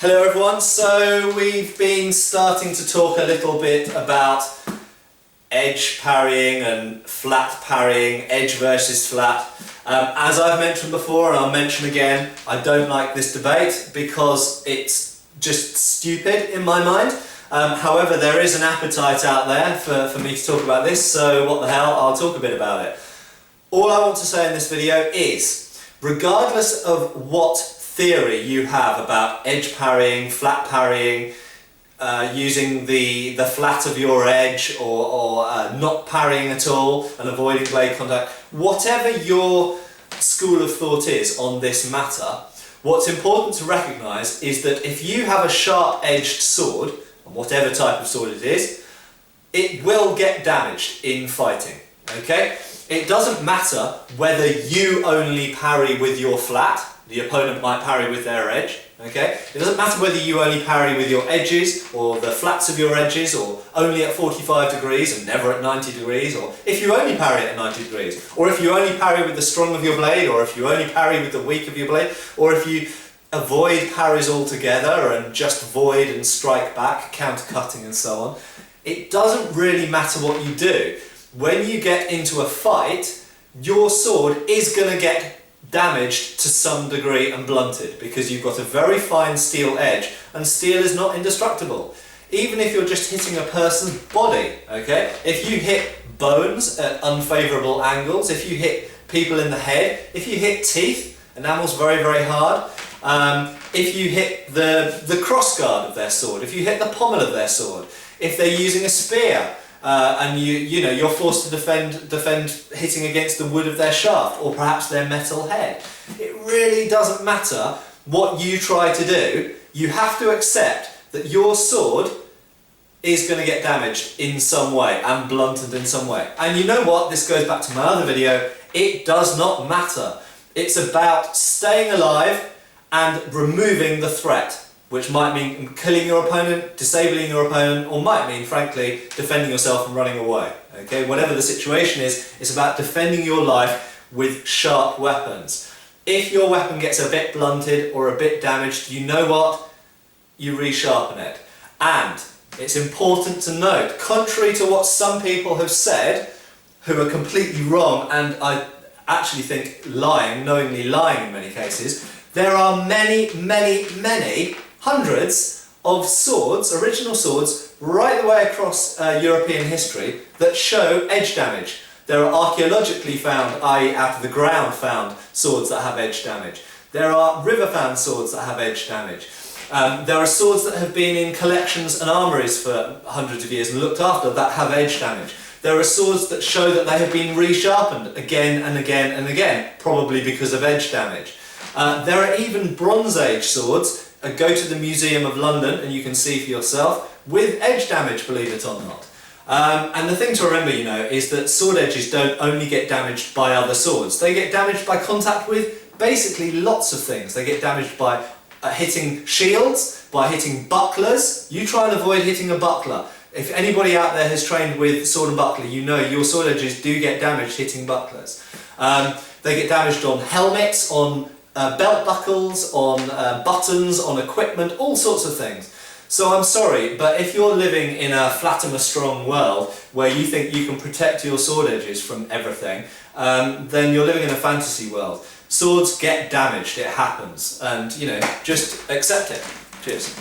Hello everyone, so we've been starting to talk a little bit about edge parrying and flat parrying, edge versus flat. As I've mentioned before, and I'll mention again, I don't like this debate because it's just stupid in my mind. However, there is an appetite out there for me to talk about this, so what the hell, I'll talk a bit about it. All I want to say in this video is, regardless of what theory you have about edge parrying, flat parrying, using the flat of your edge or not parrying at all and avoiding blade contact, whatever your school of thought is on this matter, what's important to recognise is that if you have a sharp-edged sword, whatever type of sword it is, it will get damaged in fighting, okay? It doesn't matter whether you only parry with your flat, the opponent might parry with their edge, okay? It doesn't matter whether you only parry with your edges or the flats of your edges or only at 45 degrees and never at 90 degrees, or if you only parry at 90 degrees, or if you only parry with the strong of your blade, or if you only parry with the weak of your blade, or if you avoid parries altogether and just void and strike back, counter-cutting and so on. It doesn't really matter what you do. When you get into a fight, your sword is going to get damaged to some degree and blunted because you've got a very fine steel edge, and steel is not indestructible. Even if you're just hitting a person's body, okay? If you hit bones at unfavourable angles, if you hit people in the head, if you hit teeth, enamel's very, very hard. If you hit the crossguard of their sword, if you hit the pommel of their sword, if they're using a spear, and you're forced to defend hitting against the wood of their shaft or perhaps their metal head. It really doesn't matter what you try to do. You have to accept that your sword is going to get damaged in some way and blunted in some way. And you know what? This goes back to my other video. It does not matter. It's about staying alive and removing the threat, which might mean killing your opponent, disabling your opponent, or might mean, frankly, defending yourself and running away. Okay? Whatever the situation is, it's about defending your life with sharp weapons. If your weapon gets a bit blunted or a bit damaged, you know what? You resharpen it. And it's important to note, contrary to what some people have said, who are completely wrong, and I actually think lying, knowingly lying in many cases, there are many, many, many hundreds of swords, original swords, right the way across European history that show edge damage. There are archaeologically found, i.e. out of the ground found, swords that have edge damage. There are river-found swords that have edge damage. There are swords that have been in collections and armories for hundreds of years and looked after that have edge damage. There are swords that show that they have been resharpened again and again and again, probably because of edge damage. There are even Bronze Age swords. Go to the Museum of London and you can see for yourself, with edge damage, believe it or not. And the thing to remember, is that sword edges don't only get damaged by other swords. They get damaged by contact with basically lots of things. They get damaged by hitting shields, by hitting bucklers. You try and avoid hitting a buckler. If anybody out there has trained with sword and buckler, you know your sword edges do get damaged hitting bucklers. They get damaged on helmets, on belt buckles, on buttons, on equipment, all sorts of things. So I'm sorry, but if you're living in a flatter strong world where you think you can protect your sword edges from everything, then you're living in a fantasy world. Swords get damaged, it happens, and just accept it. Cheers.